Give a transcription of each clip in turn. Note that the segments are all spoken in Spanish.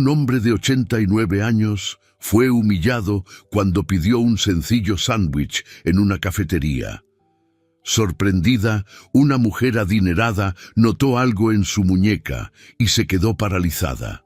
Un hombre de 89 años fue humillado cuando pidió un sencillo sándwich en una cafetería. Sorprendida, una mujer adinerada notó algo en su muñeca y se quedó paralizada.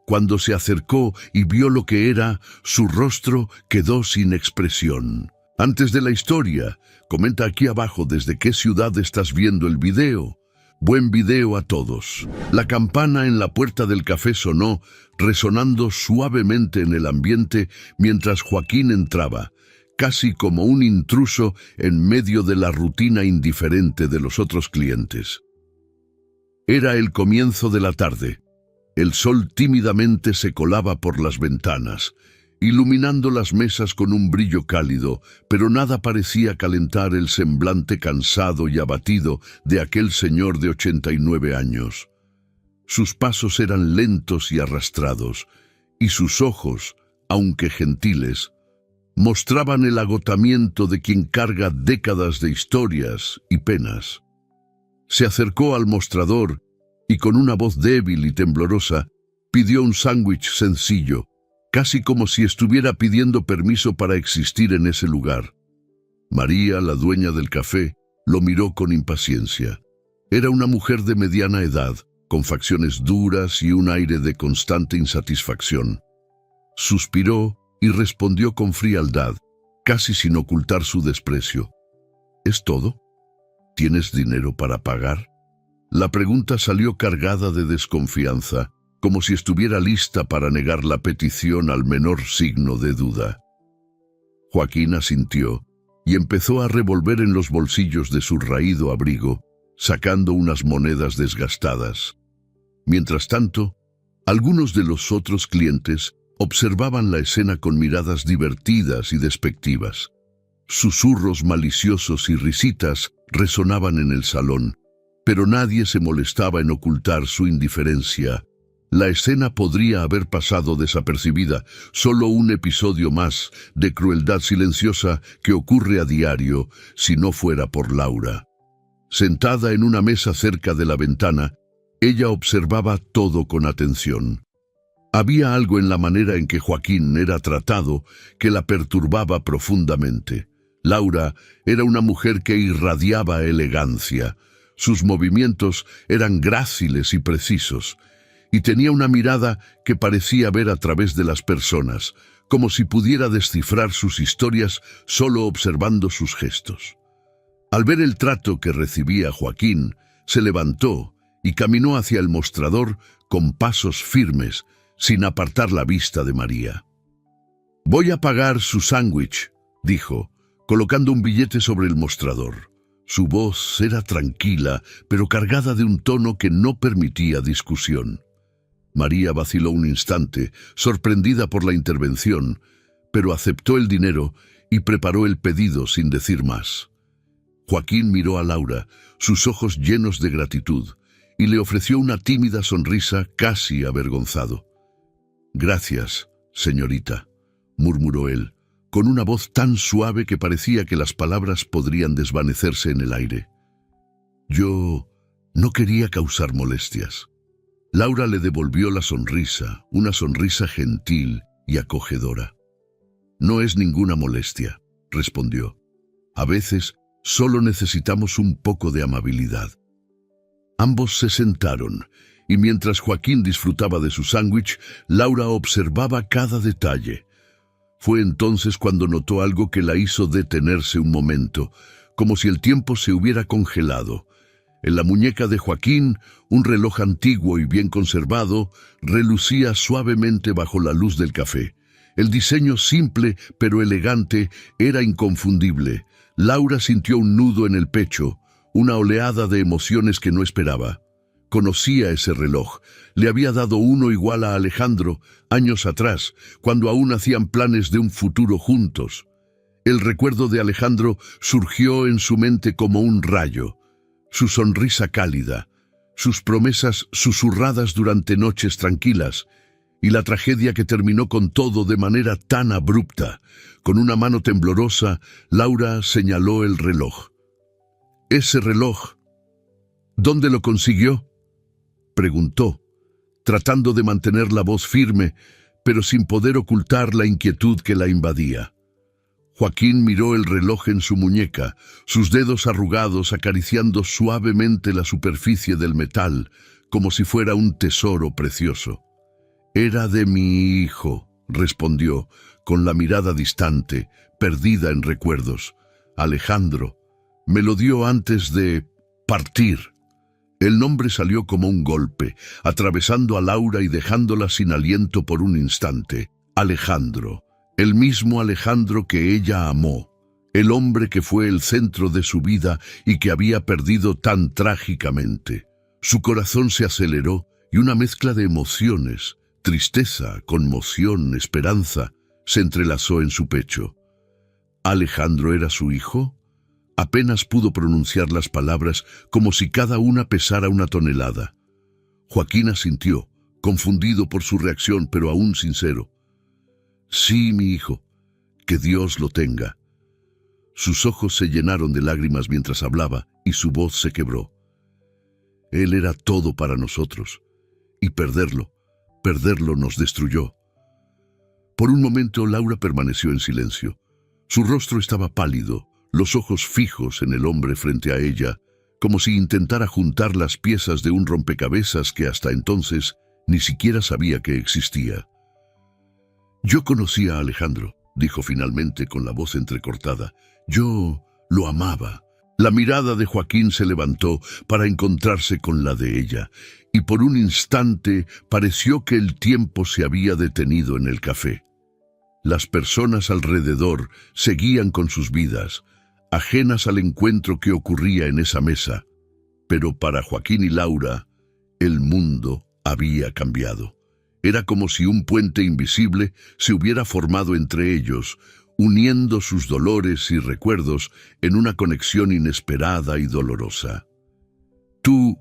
Cuando se acercó y vio lo que era, su rostro quedó sin expresión. Antes de la historia, comenta aquí abajo desde qué ciudad estás viendo el video. Buen video a todos. La campana en la puerta del café sonó, resonando suavemente en el ambiente mientras Joaquín entraba, casi como un intruso en medio de la rutina indiferente de los otros clientes. Era el comienzo de la tarde. El sol tímidamente se colaba por las ventanas, iluminando las mesas con un brillo cálido, pero nada parecía calentar el semblante cansado y abatido de aquel señor de 89 años. Sus pasos eran lentos y arrastrados, y sus ojos, aunque gentiles, mostraban el agotamiento de quien carga décadas de historias y penas. Se acercó al mostrador y con una voz débil y temblorosa pidió un sándwich sencillo, casi como si estuviera pidiendo permiso para existir en ese lugar. María, la dueña del café, lo miró con impaciencia. Era una mujer de mediana edad, con facciones duras y un aire de constante insatisfacción. Suspiró y respondió con frialdad, casi sin ocultar su desprecio. ¿Es todo? ¿Tienes dinero para pagar? La pregunta salió cargada de desconfianza, como si estuviera lista para negar la petición al menor signo de duda. Joaquín asintió y empezó a revolver en los bolsillos de su raído abrigo, sacando unas monedas desgastadas. Mientras tanto, algunos de los otros clientes observaban la escena con miradas divertidas y despectivas. Susurros maliciosos y risitas resonaban en el salón, pero nadie se molestaba en ocultar su indiferencia. La escena podría haber pasado desapercibida, solo un episodio más de crueldad silenciosa que ocurre a diario si no fuera por Laura. Sentada en una mesa cerca de la ventana, ella observaba todo con atención. Había algo en la manera en que Joaquín era tratado que la perturbaba profundamente. Laura era una mujer que irradiaba elegancia. Sus movimientos eran gráciles y precisos, y tenía una mirada que parecía ver a través de las personas, como si pudiera descifrar sus historias solo observando sus gestos. Al ver el trato que recibía Joaquín, se levantó y caminó hacia el mostrador con pasos firmes, sin apartar la vista de María. «Voy a pagar su sándwich», dijo, colocando un billete sobre el mostrador. Su voz era tranquila, pero cargada de un tono que no permitía discusión. María vaciló un instante, sorprendida por la intervención, pero aceptó el dinero y preparó el pedido sin decir más. Joaquín miró a Laura, sus ojos llenos de gratitud, y le ofreció una tímida sonrisa casi avergonzado. «Gracias, señorita», murmuró él, con una voz tan suave que parecía que las palabras podrían desvanecerse en el aire. «Yo no quería causar molestias». Laura le devolvió la sonrisa, una sonrisa gentil y acogedora. «No es ninguna molestia», respondió. «A veces solo necesitamos un poco de amabilidad». Ambos se sentaron, y mientras Joaquín disfrutaba de su sándwich, Laura observaba cada detalle. Fue entonces cuando notó algo que la hizo detenerse un momento, como si el tiempo se hubiera congelado. En la muñeca de Joaquín, un reloj antiguo y bien conservado relucía suavemente bajo la luz del café. El diseño simple pero elegante era inconfundible. Laura sintió un nudo en el pecho, una oleada de emociones que no esperaba. Conocía ese reloj. Le había dado uno igual a Alejandro años atrás, cuando aún hacían planes de un futuro juntos. El recuerdo de Alejandro surgió en su mente como un rayo. Su sonrisa cálida, sus promesas susurradas durante noches tranquilas, y la tragedia que terminó con todo de manera tan abrupta. Con una mano temblorosa, Laura señaló el reloj. «Ese reloj, ¿dónde lo consiguió?», preguntó, tratando de mantener la voz firme, pero sin poder ocultar la inquietud que la invadía. Joaquín miró el reloj en su muñeca, sus dedos arrugados acariciando suavemente la superficie del metal, como si fuera un tesoro precioso. «Era de mi hijo», respondió, con la mirada distante, perdida en recuerdos. «Alejandro. Me lo dio antes de partir». El nombre salió como un golpe, atravesando a Laura y dejándola sin aliento por un instante. Alejandro, el mismo Alejandro que ella amó, el hombre que fue el centro de su vida y que había perdido tan trágicamente. Su corazón se aceleró y una mezcla de emociones, tristeza, conmoción, esperanza, se entrelazó en su pecho. ¿Alejandro era su hijo? Apenas pudo pronunciar las palabras como si cada una pesara una tonelada. Joaquín asintió, confundido por su reacción, pero aún sincero. «Sí, mi hijo, que Dios lo tenga». Sus ojos se llenaron de lágrimas mientras hablaba y su voz se quebró. Él era todo para nosotros, y perderlo nos destruyó. Por un momento Laura permaneció en silencio. Su rostro estaba pálido, los ojos fijos en el hombre frente a ella, como si intentara juntar las piezas de un rompecabezas que hasta entonces ni siquiera sabía que existía. «Yo conocí a Alejandro», dijo finalmente con la voz entrecortada. «Yo lo amaba». La mirada de Joaquín se levantó para encontrarse con la de ella, y por un instante pareció que el tiempo se había detenido en el café. Las personas alrededor seguían con sus vidas, ajenas al encuentro que ocurría en esa mesa, pero para Joaquín y Laura, el mundo había cambiado. Era como si un puente invisible se hubiera formado entre ellos, uniendo sus dolores y recuerdos en una conexión inesperada y dolorosa. «¿Tú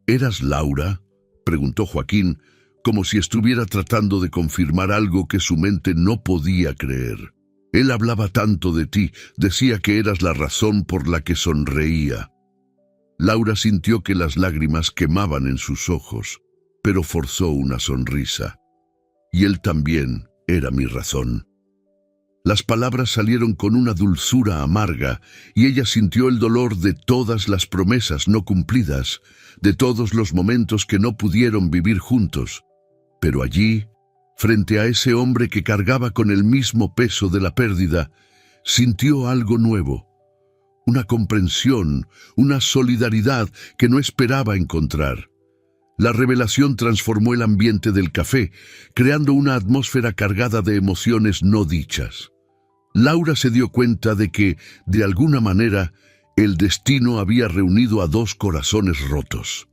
eras Laura?», preguntó Joaquín, como si estuviera tratando de confirmar algo que su mente no podía creer. Él hablaba tanto de ti, decía que eras la razón por la que sonreía. Laura sintió que las lágrimas quemaban en sus ojos, pero forzó una sonrisa. «Y él también era mi razón». Las palabras salieron con una dulzura amarga, y ella sintió el dolor de todas las promesas no cumplidas, de todos los momentos que no pudieron vivir juntos. Pero allí, frente a ese hombre que cargaba con el mismo peso de la pérdida, sintió algo nuevo, una comprensión, una solidaridad que no esperaba encontrar. La revelación transformó el ambiente del café, creando una atmósfera cargada de emociones no dichas. Laura se dio cuenta de que, de alguna manera, el destino había reunido a dos corazones rotos.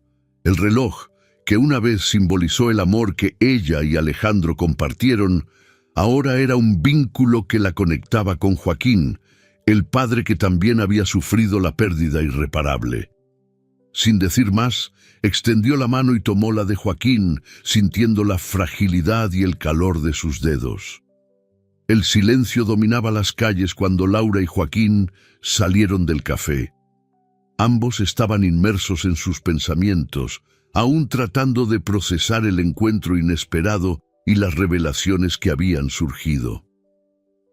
El reloj, que una vez simbolizó el amor que ella y Alejandro compartieron, ahora era un vínculo que la conectaba con Joaquín, el padre que también había sufrido la pérdida irreparable. Sin decir más, extendió la mano y tomó la de Joaquín, sintiendo la fragilidad y el calor de sus dedos. El silencio dominaba las calles cuando Laura y Joaquín salieron del café. Ambos estaban inmersos en sus pensamientos, aún tratando de procesar el encuentro inesperado y las revelaciones que habían surgido.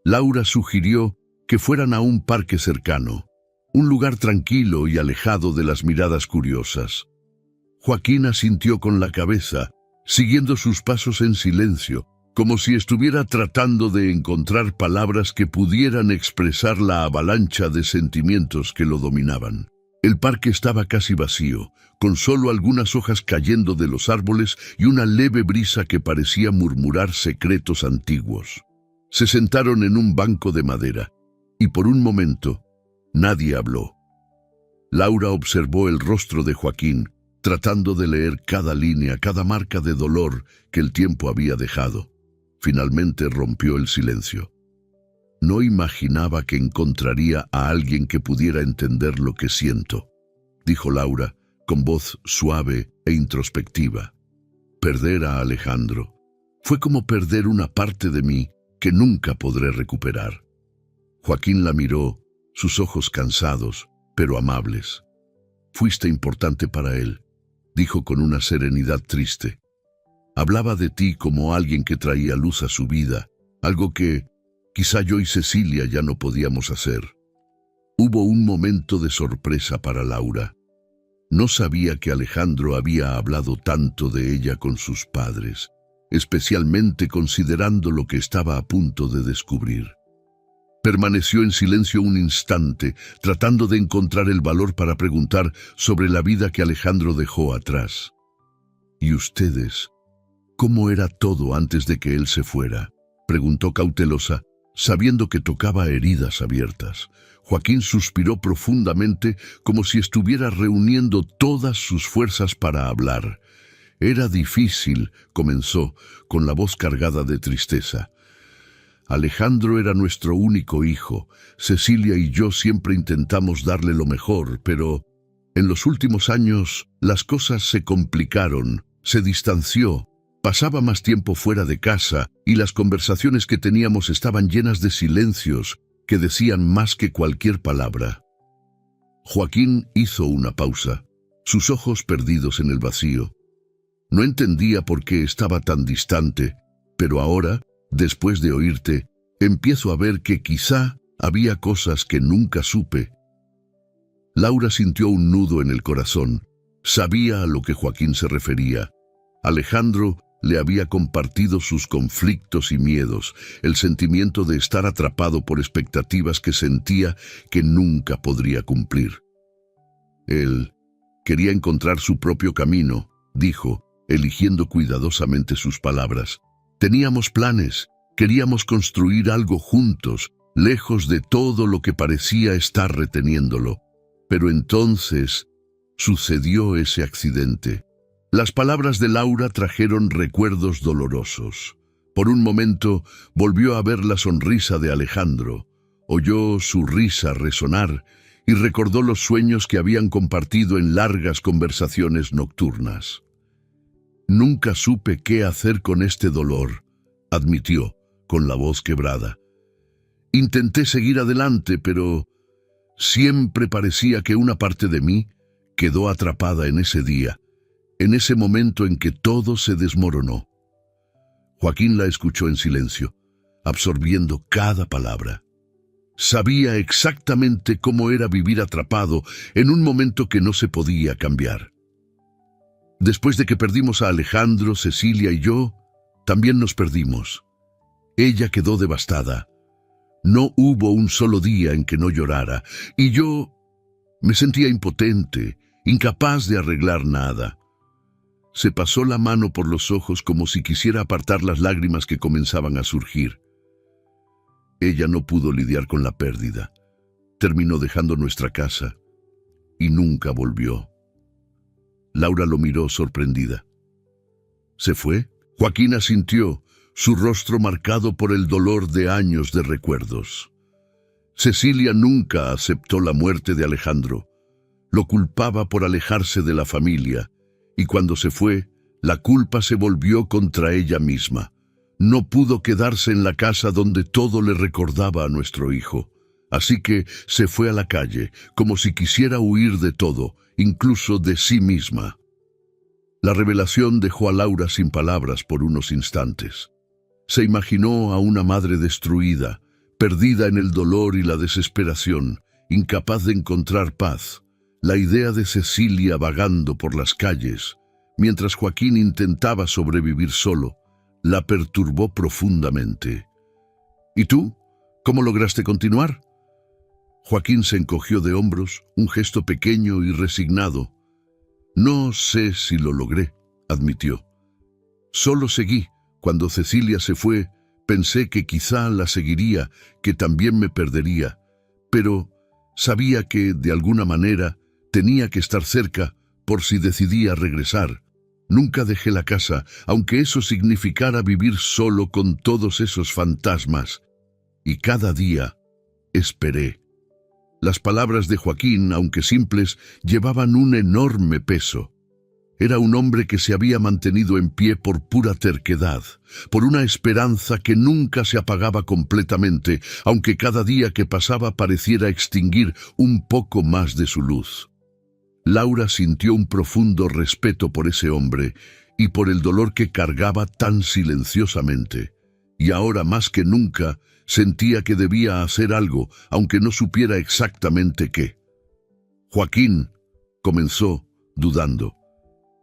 Laura sugirió que fueran a un parque cercano, un lugar tranquilo y alejado de las miradas curiosas. Joaquín asintió con la cabeza, siguiendo sus pasos en silencio, como si estuviera tratando de encontrar palabras que pudieran expresar la avalancha de sentimientos que lo dominaban. El parque estaba casi vacío, con solo algunas hojas cayendo de los árboles y una leve brisa que parecía murmurar secretos antiguos. Se sentaron en un banco de madera, y por un momento nadie habló. Laura observó el rostro de Joaquín, tratando de leer cada línea, cada marca de dolor que el tiempo había dejado. Finalmente rompió el silencio. «No imaginaba que encontraría a alguien que pudiera entender lo que siento», dijo Laura, con voz suave e introspectiva. «Perder a Alejandro fue como perder una parte de mí que nunca podré recuperar». Joaquín la miró, sus ojos cansados, pero amables. «Fuiste importante para él», dijo con una serenidad triste. Hablaba de ti como alguien que traía luz a su vida, algo que quizá yo y Cecilia ya no podíamos hacer. Hubo un momento de sorpresa para Laura. No sabía que Alejandro había hablado tanto de ella con sus padres, especialmente considerando lo que estaba a punto de descubrir. Permaneció en silencio un instante, tratando de encontrar el valor para preguntar sobre la vida que Alejandro dejó atrás. ¿Y ustedes? ¿Cómo era todo antes de que él se fuera?, preguntó cautelosa, sabiendo que tocaba heridas abiertas. Joaquín suspiró profundamente, como si estuviera reuniendo todas sus fuerzas para hablar. Era difícil, comenzó, con la voz cargada de tristeza. Alejandro era nuestro único hijo. Cecilia y yo siempre intentamos darle lo mejor, pero en los últimos años las cosas se complicaron, se distanció. Pasaba más tiempo fuera de casa y las conversaciones que teníamos estaban llenas de silencios que decían más que cualquier palabra. Joaquín hizo una pausa, sus ojos perdidos en el vacío. No entendía por qué estaba tan distante, pero ahora, después de oírte, empiezo a ver que quizá había cosas que nunca supe. Laura sintió un nudo en el corazón. Sabía a lo que Joaquín se refería. Alejandro le había compartido sus conflictos y miedos, el sentimiento de estar atrapado por expectativas que sentía que nunca podría cumplir. Él quería encontrar su propio camino, dijo, eligiendo cuidadosamente sus palabras. Teníamos planes, queríamos construir algo juntos, lejos de todo lo que parecía estar reteniéndolo. Pero entonces sucedió ese accidente. Las palabras de Laura trajeron recuerdos dolorosos. Por un momento volvió a ver la sonrisa de Alejandro, oyó su risa resonar y recordó los sueños que habían compartido en largas conversaciones nocturnas. Nunca supe qué hacer con este dolor, admitió, con la voz quebrada. Intenté seguir adelante, pero siempre parecía que una parte de mí quedó atrapada en ese día, en ese momento en que todo se desmoronó. Joaquín la escuchó en silencio, absorbiendo cada palabra. Sabía exactamente cómo era vivir atrapado en un momento que no se podía cambiar. Después de que perdimos a Alejandro, Cecilia y yo, también nos perdimos. Ella quedó devastada. No hubo un solo día en que no llorara, y yo me sentía impotente, incapaz de arreglar nada. Se pasó la mano por los ojos como si quisiera apartar las lágrimas que comenzaban a surgir. Ella no pudo lidiar con la pérdida. Terminó dejando nuestra casa y nunca volvió. Laura lo miró sorprendida. ¿Se fue? Joaquín asintió, su rostro marcado por el dolor de años de recuerdos. Cecilia nunca aceptó la muerte de Alejandro. Lo culpaba por alejarse de la familia, y cuando se fue, la culpa se volvió contra ella misma. No pudo quedarse en la casa donde todo le recordaba a nuestro hijo. Así que se fue a la calle, como si quisiera huir de todo, incluso de sí misma. La revelación dejó a Laura sin palabras por unos instantes. Se imaginó a una madre destruida, perdida en el dolor y la desesperación, incapaz de encontrar paz. La idea de Cecilia vagando por las calles, mientras Joaquín intentaba sobrevivir solo, la perturbó profundamente. ¿Y tú? ¿Cómo lograste continuar? Joaquín se encogió de hombros, un gesto pequeño y resignado. No sé si lo logré, admitió. Solo seguí. Cuando Cecilia se fue, pensé que quizá la seguiría, que también me perdería, pero sabía que, de alguna manera, tenía que estar cerca por si decidía regresar. Nunca dejé la casa, aunque eso significara vivir solo con todos esos fantasmas. Y cada día esperé. Las palabras de Joaquín, aunque simples, llevaban un enorme peso. Era un hombre que se había mantenido en pie por pura terquedad, por una esperanza que nunca se apagaba completamente, aunque cada día que pasaba pareciera extinguir un poco más de su luz. Laura sintió un profundo respeto por ese hombre, y por el dolor que cargaba tan silenciosamente. Y ahora más que nunca sentía que debía hacer algo, aunque no supiera exactamente qué. Joaquín, comenzó, dudando.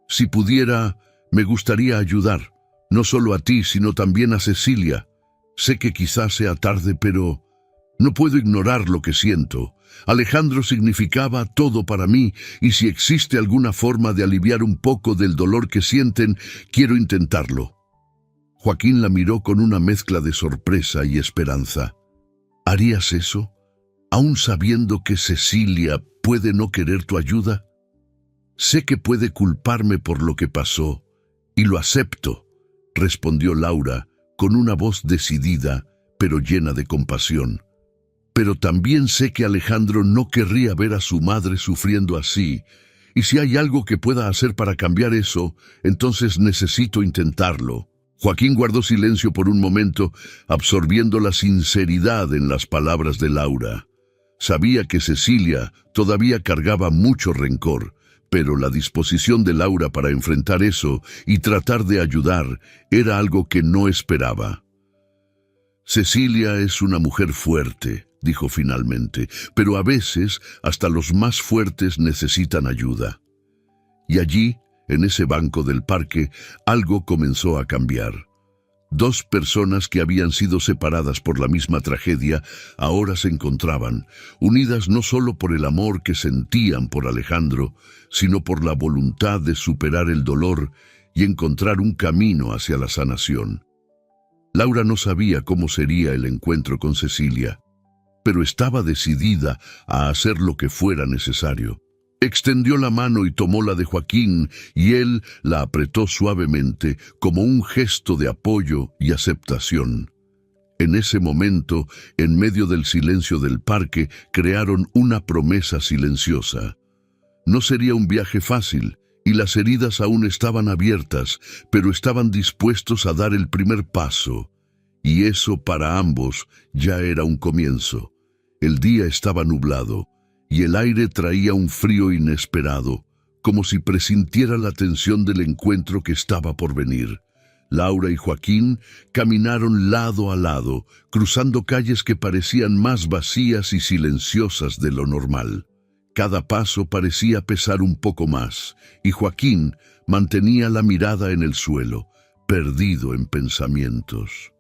Si pudiera, me gustaría ayudar, no solo a ti, sino también a Cecilia. Sé que quizás sea tarde, pero no puedo ignorar lo que siento. Alejandro significaba todo para mí, y si existe alguna forma de aliviar un poco del dolor que sienten, quiero intentarlo. Joaquín la miró con una mezcla de sorpresa y esperanza. ¿Harías eso, aún sabiendo que Cecilia puede no querer tu ayuda? Sé que puede culparme por lo que pasó, y lo acepto, respondió Laura, con una voz decidida, pero llena de compasión. Pero también sé que Alejandro no querría ver a su madre sufriendo así, y si hay algo que pueda hacer para cambiar eso, entonces necesito intentarlo. Joaquín guardó silencio por un momento, absorbiendo la sinceridad en las palabras de Laura. Sabía que Cecilia todavía cargaba mucho rencor, pero la disposición de Laura para enfrentar eso y tratar de ayudar era algo que no esperaba. Cecilia es una mujer fuerte, dijo finalmente, pero a veces hasta los más fuertes necesitan ayuda. Y allí, en ese banco del parque, algo comenzó a cambiar. Dos personas que habían sido separadas por la misma tragedia ahora se encontraban, unidas no solo por el amor que sentían por Alejandro, sino por la voluntad de superar el dolor y encontrar un camino hacia la sanación. Laura no sabía cómo sería el encuentro con Cecilia, pero estaba decidida a hacer lo que fuera necesario. Extendió la mano y tomó la de Joaquín, y él la apretó suavemente como un gesto de apoyo y aceptación. En ese momento, en medio del silencio del parque, crearon una promesa silenciosa. No sería un viaje fácil, y las heridas aún estaban abiertas, pero estaban dispuestos a dar el primer paso. Y eso para ambos ya era un comienzo. El día estaba nublado, y el aire traía un frío inesperado, como si presintiera la tensión del encuentro que estaba por venir. Laura y Joaquín caminaron lado a lado, cruzando calles que parecían más vacías y silenciosas de lo normal. Cada paso parecía pesar un poco más, y Joaquín mantenía la mirada en el suelo, perdido en pensamientos.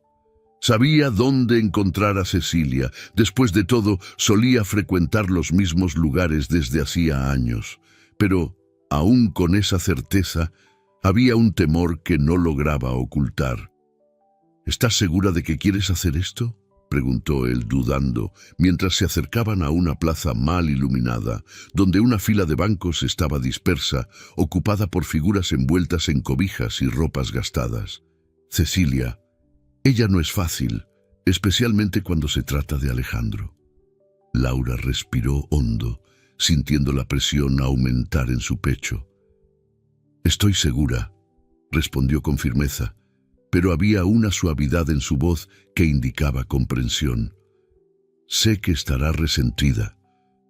Sabía dónde encontrar a Cecilia. Después de todo, solía frecuentar los mismos lugares desde hacía años. Pero, aún con esa certeza, había un temor que no lograba ocultar. ¿Estás segura de que quieres hacer esto?, preguntó él dudando, mientras se acercaban a una plaza mal iluminada, donde una fila de bancos estaba dispersa, ocupada por figuras envueltas en cobijas y ropas gastadas. Cecilia, ella no es fácil, especialmente cuando se trata de Alejandro. Laura respiró hondo, sintiendo la presión aumentar en su pecho. Estoy segura, respondió con firmeza, pero había una suavidad en su voz que indicaba comprensión. Sé que estará resentida,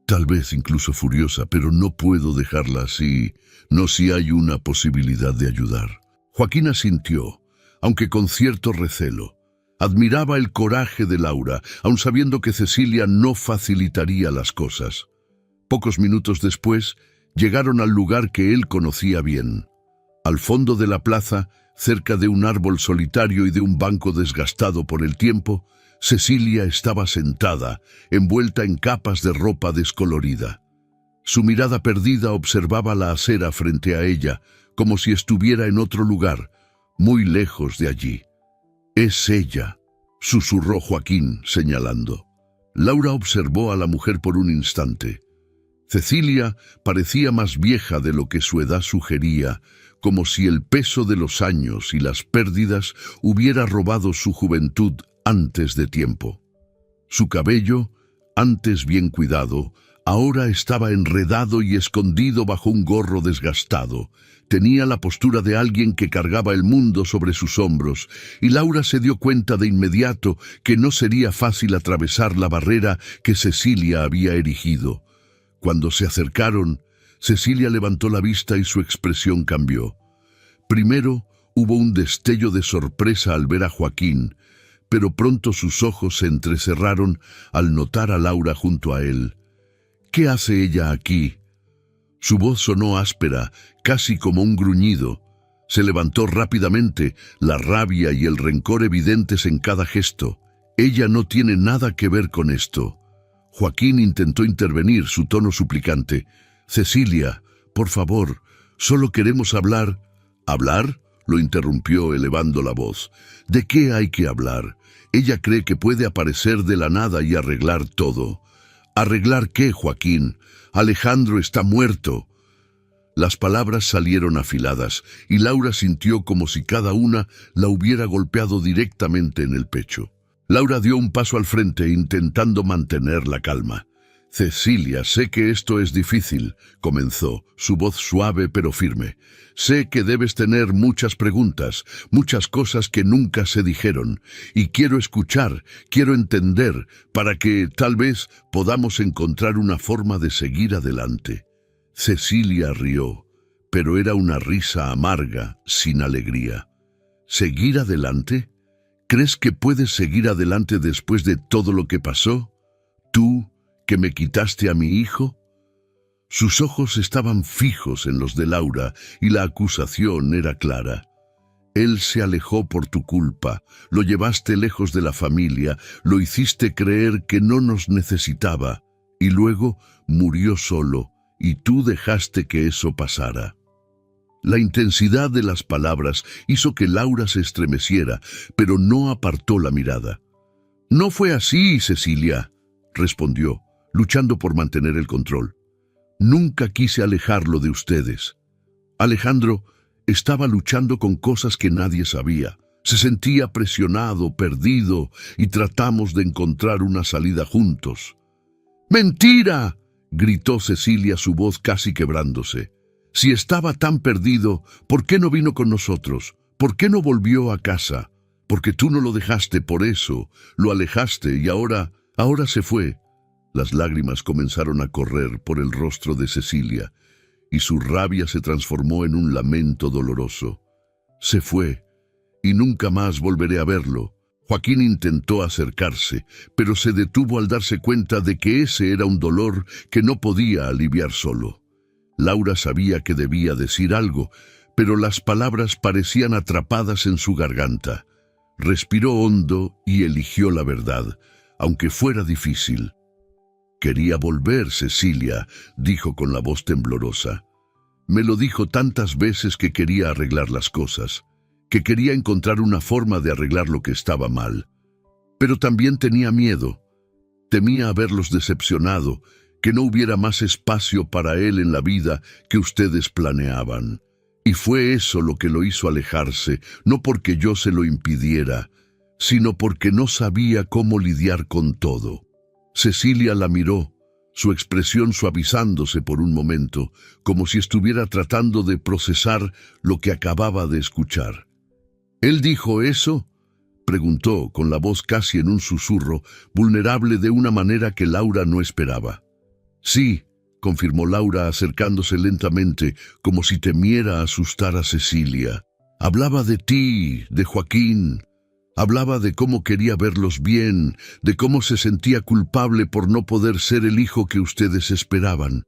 tal vez incluso furiosa, pero no puedo dejarla así, no si hay una posibilidad de ayudar. Joaquín asintió, aunque con cierto recelo. Admiraba el coraje de Laura, aun sabiendo que Cecilia no facilitaría las cosas. Pocos minutos después, llegaron al lugar que él conocía bien. Al fondo de la plaza, cerca de un árbol solitario y de un banco desgastado por el tiempo, Cecilia estaba sentada, envuelta en capas de ropa descolorida. Su mirada perdida observaba la acera frente a ella, como si estuviera en otro lugar, muy lejos de allí. «Es ella», susurró Joaquín, señalando. Laura observó a la mujer por un instante. Cecilia parecía más vieja de lo que su edad sugería, como si el peso de los años y las pérdidas hubiera robado su juventud antes de tiempo. Su cabello, antes bien cuidado, ahora estaba enredado y escondido bajo un gorro desgastado. Tenía la postura de alguien que cargaba el mundo sobre sus hombros, y Laura se dio cuenta de inmediato que no sería fácil atravesar la barrera que Cecilia había erigido. Cuando se acercaron, Cecilia levantó la vista y su expresión cambió. Primero hubo un destello de sorpresa al ver a Joaquín, pero pronto sus ojos se entrecerraron al notar a Laura junto a él. ¿Qué hace ella aquí? Su voz sonó áspera, casi como un gruñido. Se levantó rápidamente, la rabia y el rencor evidentes en cada gesto. Ella no tiene nada que ver con esto. Joaquín intentó intervenir, su tono suplicante. Cecilia, por favor, solo queremos hablar. ¿Hablar? Lo interrumpió elevando la voz. ¿De qué hay que hablar? Ella cree que puede aparecer de la nada y arreglar todo. ¿Arreglar qué, Joaquín? Alejandro está muerto. Las palabras salieron afiladas y Laura sintió como si cada una la hubiera golpeado directamente en el pecho. Laura dio un paso al frente intentando mantener la calma. Cecilia, sé que esto es difícil, comenzó, su voz suave pero firme. Sé que debes tener muchas preguntas, muchas cosas que nunca se dijeron, y quiero escuchar, quiero entender, para que, tal vez, podamos encontrar una forma de seguir adelante. Cecilia rió, pero era una risa amarga, sin alegría. ¿Seguir adelante? ¿Crees que puedes seguir adelante después de todo lo que pasó? ¿Tú, que me quitaste a mi hijo? Sus ojos estaban fijos en los de Laura y la acusación era clara. Él se alejó por tu culpa, lo llevaste lejos de la familia, lo hiciste creer que no nos necesitaba, y luego murió solo, y tú dejaste que eso pasara. La intensidad de las palabras hizo que Laura se estremeciera, pero no apartó la mirada. No fue así, Cecilia, respondió, luchando por mantener el control. Nunca quise alejarlo de ustedes. Alejandro estaba luchando con cosas que nadie sabía. Se sentía presionado, perdido, y tratamos de encontrar una salida juntos. ¡Mentira!, gritó Cecilia, su voz casi quebrándose. Si estaba tan perdido, ¿por qué no vino con nosotros? ¿Por qué no volvió a casa? Porque tú no lo dejaste, por eso lo alejaste y ahora se fue. Las lágrimas comenzaron a correr por el rostro de Cecilia y su rabia se transformó en un lamento doloroso. Se fue y nunca más volveré a verlo. Joaquín intentó acercarse, pero se detuvo al darse cuenta de que ese era un dolor que no podía aliviar solo. Laura sabía que debía decir algo, pero las palabras parecían atrapadas en su garganta. Respiró hondo y eligió la verdad, aunque fuera difícil. Quería volver, Cecilia, dijo con la voz temblorosa. Me lo dijo tantas veces que quería arreglar las cosas, que quería encontrar una forma de arreglar lo que estaba mal. Pero también tenía miedo. Temía haberlos decepcionado, que no hubiera más espacio para él en la vida que ustedes planeaban. Y fue eso lo que lo hizo alejarse, no porque yo se lo impidiera, sino porque no sabía cómo lidiar con todo. Cecilia la miró, su expresión suavizándose por un momento, como si estuviera tratando de procesar lo que acababa de escuchar. ¿Él dijo eso?, preguntó con la voz casi en un susurro, vulnerable de una manera que Laura no esperaba. Sí, confirmó Laura acercándose lentamente, como si temiera asustar a Cecilia. Hablaba de ti, de Joaquín. Hablaba de cómo quería verlos bien, de cómo se sentía culpable por no poder ser el hijo que ustedes esperaban.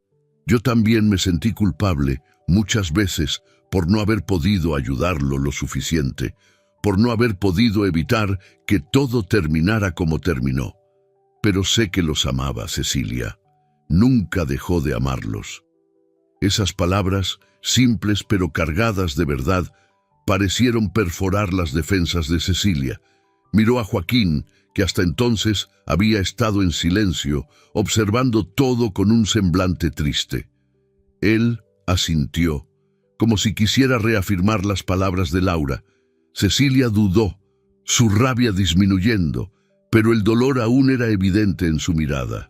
Yo también me sentí culpable, muchas veces, por no haber podido ayudarlo lo suficiente, por no haber podido evitar que todo terminara como terminó. Pero sé que los amaba, Cecilia. Nunca dejó de amarlos. Esas palabras, simples pero cargadas de verdad, parecieron perforar las defensas de Cecilia. Miró a Joaquín, que hasta entonces había estado en silencio, observando todo con un semblante triste. Él asintió, como si quisiera reafirmar las palabras de Laura. Cecilia dudó, su rabia disminuyendo, pero el dolor aún era evidente en su mirada.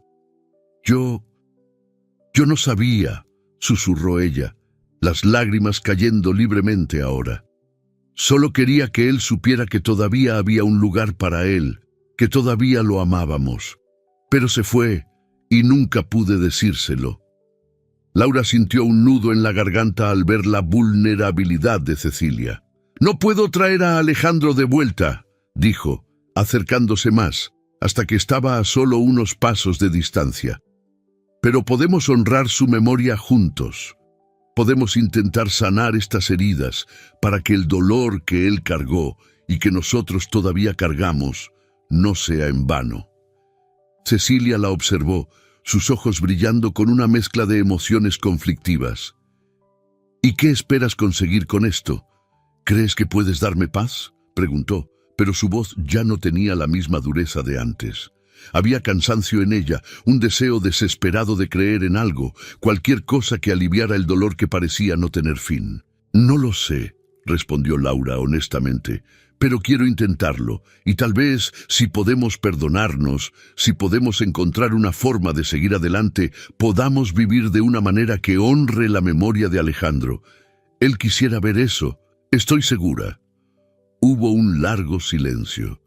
Yo no sabía, susurró ella, las lágrimas cayendo libremente ahora. Solo quería que él supiera que todavía había un lugar para él, que todavía lo amábamos. Pero se fue y nunca pude decírselo. Laura sintió un nudo en la garganta al ver la vulnerabilidad de Cecilia. «No puedo traer a Alejandro de vuelta», dijo, acercándose más, hasta que estaba a solo unos pasos de distancia. «Pero podemos honrar su memoria juntos. Podemos intentar sanar estas heridas para que el dolor que él cargó y que nosotros todavía cargamos no sea en vano». Cecilia la observó, sus ojos brillando con una mezcla de emociones conflictivas. «¿Y qué esperas conseguir con esto? ¿Crees que puedes darme paz?», preguntó, pero su voz ya no tenía la misma dureza de antes. Había cansancio en ella, un deseo desesperado de creer en algo, cualquier cosa que aliviara el dolor que parecía no tener fin. «No lo sé», respondió Laura honestamente, «pero quiero intentarlo, y tal vez, si podemos perdonarnos, si podemos encontrar una forma de seguir adelante, podamos vivir de una manera que honre la memoria de Alejandro. Él quisiera ver eso, estoy segura». Hubo un largo silencio.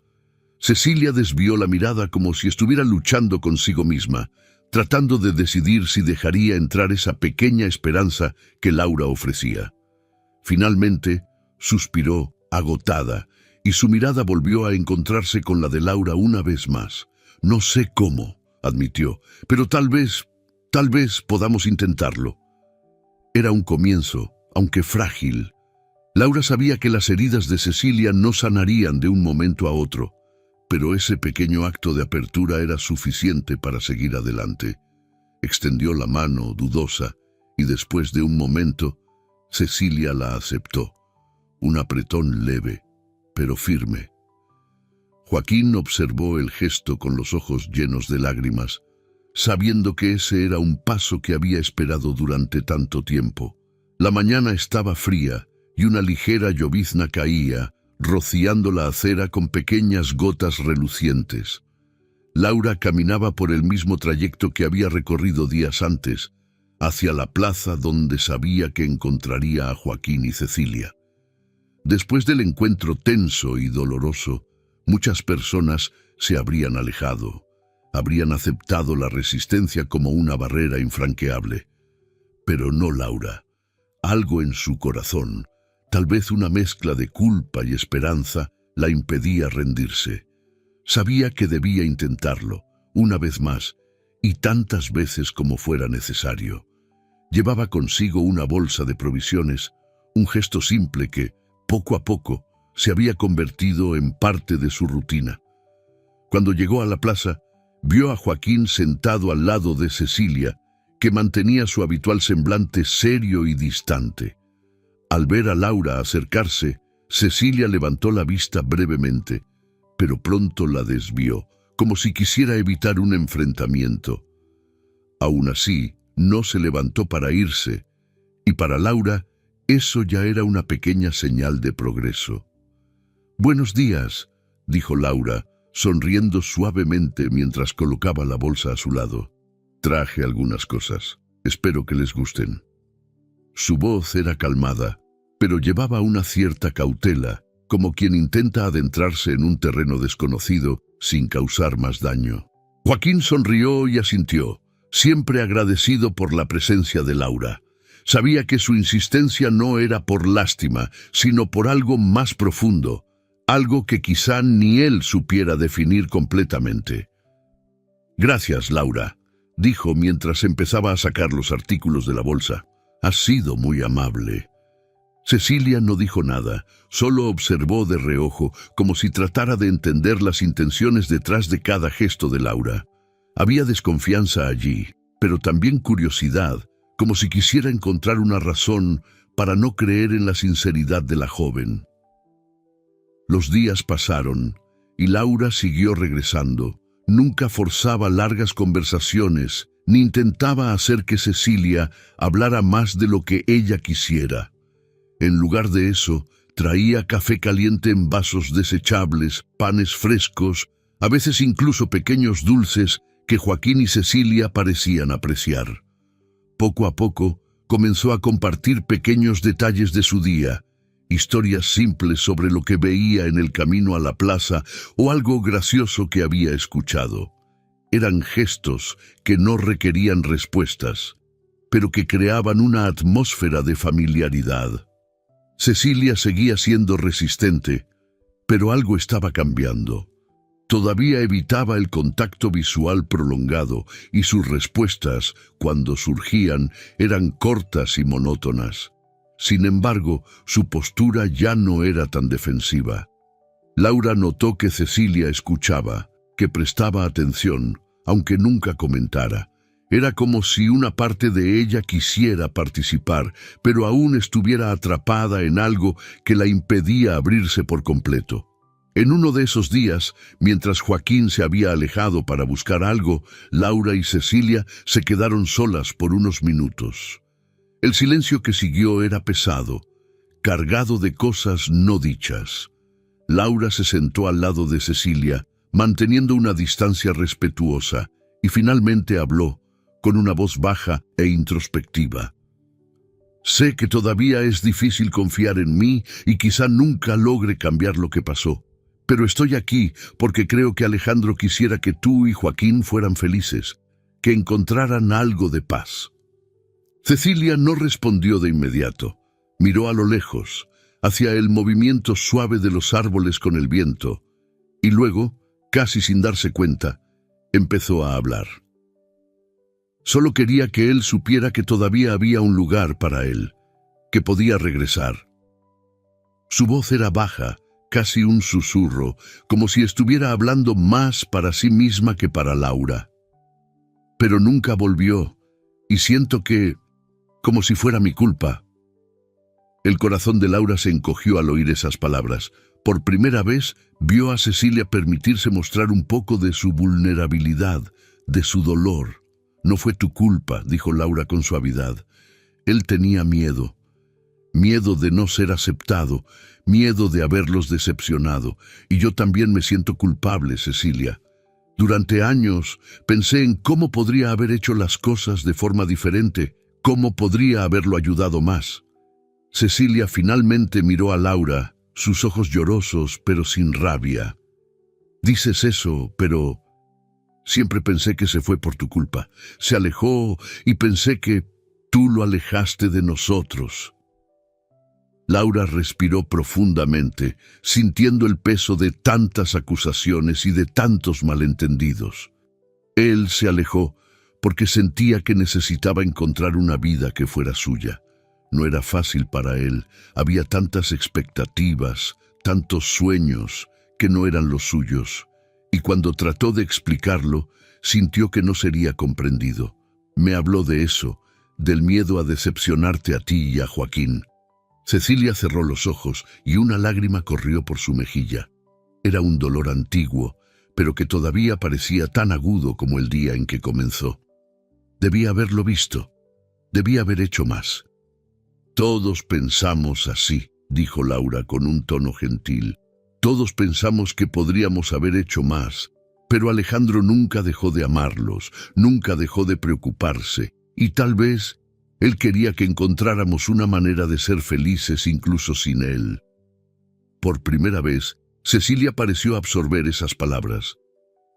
Cecilia desvió la mirada como si estuviera luchando consigo misma, tratando de decidir si dejaría entrar esa pequeña esperanza que Laura ofrecía. Finalmente, suspiró, agotada, y su mirada volvió a encontrarse con la de Laura una vez más. «No sé cómo», admitió, «pero tal vez podamos intentarlo». Era un comienzo, aunque frágil. Laura sabía que las heridas de Cecilia no sanarían de un momento a otro, pero ese pequeño acto de apertura era suficiente para seguir adelante. Extendió la mano, dudosa, y después de un momento, Cecilia la aceptó. Un apretón leve, pero firme. Joaquín observó el gesto con los ojos llenos de lágrimas, sabiendo que ese era un paso que había esperado durante tanto tiempo. La mañana estaba fría y una ligera llovizna caía, rociando la acera con pequeñas gotas relucientes. Laura caminaba por el mismo trayecto que había recorrido días antes, hacia la plaza donde sabía que encontraría a Joaquín y Cecilia. Después del encuentro tenso y doloroso, muchas personas se habrían alejado, habrían aceptado la resistencia como una barrera infranqueable. Pero no Laura. Algo en su corazón, tal vez una mezcla de culpa y esperanza, la impedía rendirse. Sabía que debía intentarlo, una vez más, y tantas veces como fuera necesario. Llevaba consigo una bolsa de provisiones, un gesto simple que, poco a poco, se había convertido en parte de su rutina. Cuando llegó a la plaza, vio a Joaquín sentado al lado de Cecilia, que mantenía su habitual semblante serio y distante. Al ver a Laura acercarse, Cecilia levantó la vista brevemente, pero pronto la desvió, como si quisiera evitar un enfrentamiento. Aún así, no se levantó para irse, y para Laura, eso ya era una pequeña señal de progreso. «Buenos días», dijo Laura, sonriendo suavemente mientras colocaba la bolsa a su lado. «Traje algunas cosas. Espero que les gusten». Su voz era calmada, pero llevaba una cierta cautela, como quien intenta adentrarse en un terreno desconocido sin causar más daño. Joaquín sonrió y asintió, siempre agradecido por la presencia de Laura. Sabía que su insistencia no era por lástima, sino por algo más profundo, algo que quizá ni él supiera definir completamente. «Gracias, Laura», dijo mientras empezaba a sacar los artículos de la bolsa. «Has sido muy amable». Cecilia no dijo nada, solo observó de reojo, como si tratara de entender las intenciones detrás de cada gesto de Laura. Había desconfianza allí, pero también curiosidad, como si quisiera encontrar una razón para no creer en la sinceridad de la joven. Los días pasaron, y Laura siguió regresando. Nunca forzaba largas conversaciones, ni intentaba hacer que Cecilia hablara más de lo que ella quisiera. En lugar de eso, traía café caliente en vasos desechables, panes frescos, a veces incluso pequeños dulces que Joaquín y Cecilia parecían apreciar. Poco a poco, comenzó a compartir pequeños detalles de su día, historias simples sobre lo que veía en el camino a la plaza o algo gracioso que había escuchado. Eran gestos que no requerían respuestas, pero que creaban una atmósfera de familiaridad. Cecilia seguía siendo resistente, pero algo estaba cambiando. Todavía evitaba el contacto visual prolongado y sus respuestas, cuando surgían, eran cortas y monótonas. Sin embargo, su postura ya no era tan defensiva. Laura notó que Cecilia escuchaba, que prestaba atención, aunque nunca comentara. Era como si una parte de ella quisiera participar, pero aún estuviera atrapada en algo que la impedía abrirse por completo. En uno de esos días, mientras Joaquín se había alejado para buscar algo, Laura y Cecilia se quedaron solas por unos minutos. El silencio que siguió era pesado, cargado de cosas no dichas. Laura se sentó al lado de Cecilia, manteniendo una distancia respetuosa, y finalmente habló, con una voz baja e introspectiva. Sé que todavía es difícil confiar en mí y quizá nunca logre cambiar lo que pasó, pero estoy aquí porque creo que Alejandro quisiera que tú y Joaquín fueran felices, que encontraran algo de paz. Cecilia no respondió de inmediato. Miró a lo lejos, hacia el movimiento suave de los árboles con el viento, y luego, casi sin darse cuenta, empezó a hablar. Solo quería que él supiera que todavía había un lugar para él, que podía regresar. Su voz era baja, casi un susurro, como si estuviera hablando más para sí misma que para Laura. Pero nunca volvió, y siento que, como si fuera mi culpa. El corazón de Laura se encogió al oír esas palabras. Por primera vez vio a Cecilia permitirse mostrar un poco de su vulnerabilidad, de su dolor. No fue tu culpa, dijo Laura con suavidad. Él tenía miedo. Miedo de no ser aceptado, miedo de haberlos decepcionado. Y yo también me siento culpable, Cecilia. Durante años pensé en cómo podría haber hecho las cosas de forma diferente, cómo podría haberlo ayudado más. Cecilia finalmente miró a Laura, sus ojos llorosos, pero sin rabia. Dices eso, pero siempre pensé que se fue por tu culpa. Se alejó y pensé que tú lo alejaste de nosotros. Laura respiró profundamente, sintiendo el peso de tantas acusaciones y de tantos malentendidos. Él se alejó porque sentía que necesitaba encontrar una vida que fuera suya. No era fácil para él, había tantas expectativas, tantos sueños que no eran los suyos, y cuando trató de explicarlo, sintió que no sería comprendido. Me habló de eso, del miedo a decepcionarte a ti y a Joaquín. Cecilia cerró los ojos y una lágrima corrió por su mejilla. Era un dolor antiguo, pero que todavía parecía tan agudo como el día en que comenzó. Debía haberlo visto, debía haber hecho más. Todos pensamos así, dijo Laura con un tono gentil. Todos pensamos que podríamos haber hecho más, pero Alejandro nunca dejó de amarlos, nunca dejó de preocuparse, y tal vez él quería que encontráramos una manera de ser felices incluso sin él. Por primera vez, Cecilia pareció absorber esas palabras.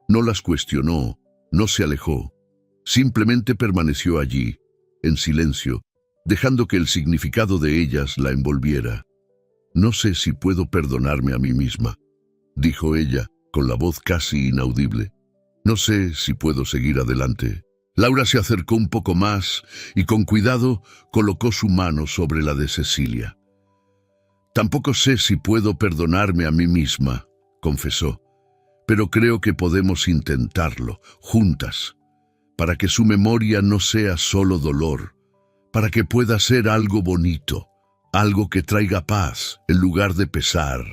No las cuestionó, no se alejó, simplemente permaneció allí, en silencio, dejando que el significado de ellas la envolviera. No sé si puedo perdonarme a mí misma, dijo ella, con la voz casi inaudible. No sé si puedo seguir adelante. Laura se acercó un poco más y con cuidado colocó su mano sobre la de Cecilia. Tampoco sé si puedo perdonarme a mí misma, confesó, pero creo que podemos intentarlo, juntas, para que su memoria no sea solo dolor, para que pueda ser algo bonito, algo que traiga paz en lugar de pesar.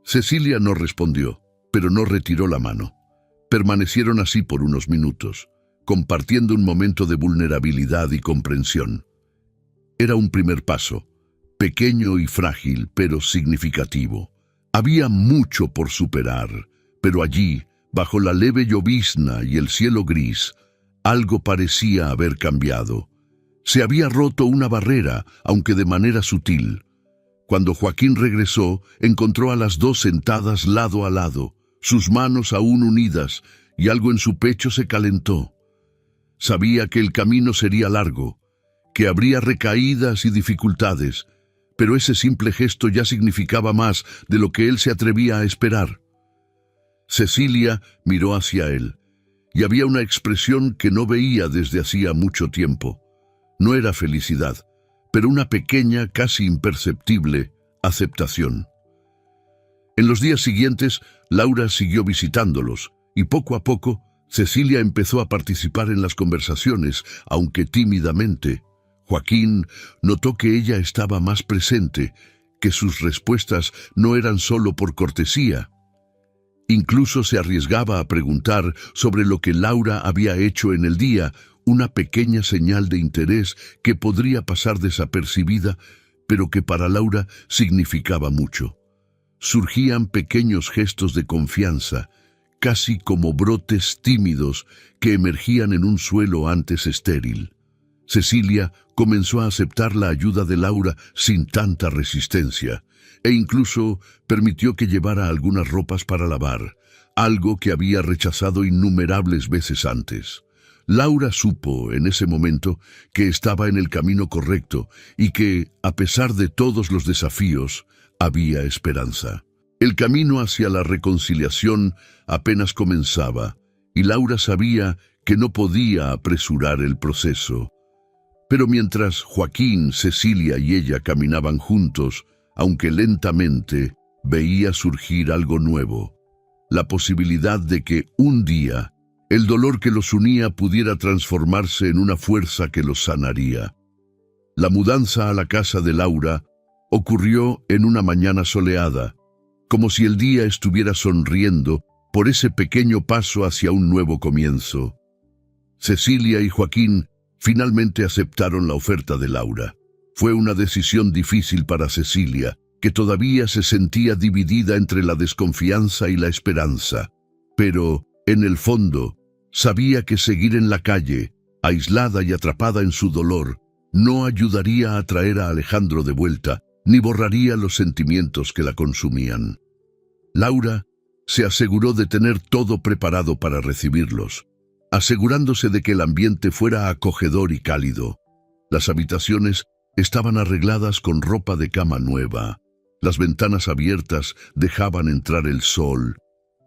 Cecilia no respondió, pero no retiró la mano. Permanecieron así por unos minutos, compartiendo un momento de vulnerabilidad y comprensión. Era un primer paso, pequeño y frágil, pero significativo. Había mucho por superar, pero allí, bajo la leve llovizna y el cielo gris, algo parecía haber cambiado. Se había roto una barrera, aunque de manera sutil. Cuando Joaquín regresó, encontró a las dos sentadas lado a lado, sus manos aún unidas, y algo en su pecho se calentó. Sabía que el camino sería largo, que habría recaídas y dificultades, pero ese simple gesto ya significaba más de lo que él se atrevía a esperar. Cecilia miró hacia él, y había una expresión que no veía desde hacía mucho tiempo. No era felicidad, pero una pequeña, casi imperceptible, aceptación. En los días siguientes, Laura siguió visitándolos, y poco a poco, Cecilia empezó a participar en las conversaciones, aunque tímidamente. Joaquín notó que ella estaba más presente, que sus respuestas no eran solo por cortesía. Incluso se arriesgaba a preguntar sobre lo que Laura había hecho en el día, una pequeña señal de interés que podría pasar desapercibida, pero que para Laura significaba mucho. Surgían pequeños gestos de confianza, casi como brotes tímidos que emergían en un suelo antes estéril. Cecilia comenzó a aceptar la ayuda de Laura sin tanta resistencia, e incluso permitió que llevara algunas ropas para lavar, algo que había rechazado innumerables veces antes. Laura supo en ese momento que estaba en el camino correcto y que, a pesar de todos los desafíos, había esperanza. El camino hacia la reconciliación apenas comenzaba, y Laura sabía que no podía apresurar el proceso. Pero mientras Joaquín, Cecilia y ella caminaban juntos, aunque lentamente, veía surgir algo nuevo. La posibilidad de que un día el dolor que los unía pudiera transformarse en una fuerza que los sanaría. La mudanza a la casa de Laura ocurrió en una mañana soleada, como si el día estuviera sonriendo por ese pequeño paso hacia un nuevo comienzo. Cecilia y Joaquín finalmente aceptaron la oferta de Laura. Fue una decisión difícil para Cecilia, que todavía se sentía dividida entre la desconfianza y la esperanza. Pero, en el fondo, sabía que seguir en la calle, aislada y atrapada en su dolor, no ayudaría a traer a Alejandro de vuelta, ni borraría los sentimientos que la consumían. Laura se aseguró de tener todo preparado para recibirlos, asegurándose de que el ambiente fuera acogedor y cálido. Las habitaciones estaban arregladas con ropa de cama nueva. Las ventanas abiertas dejaban entrar el sol,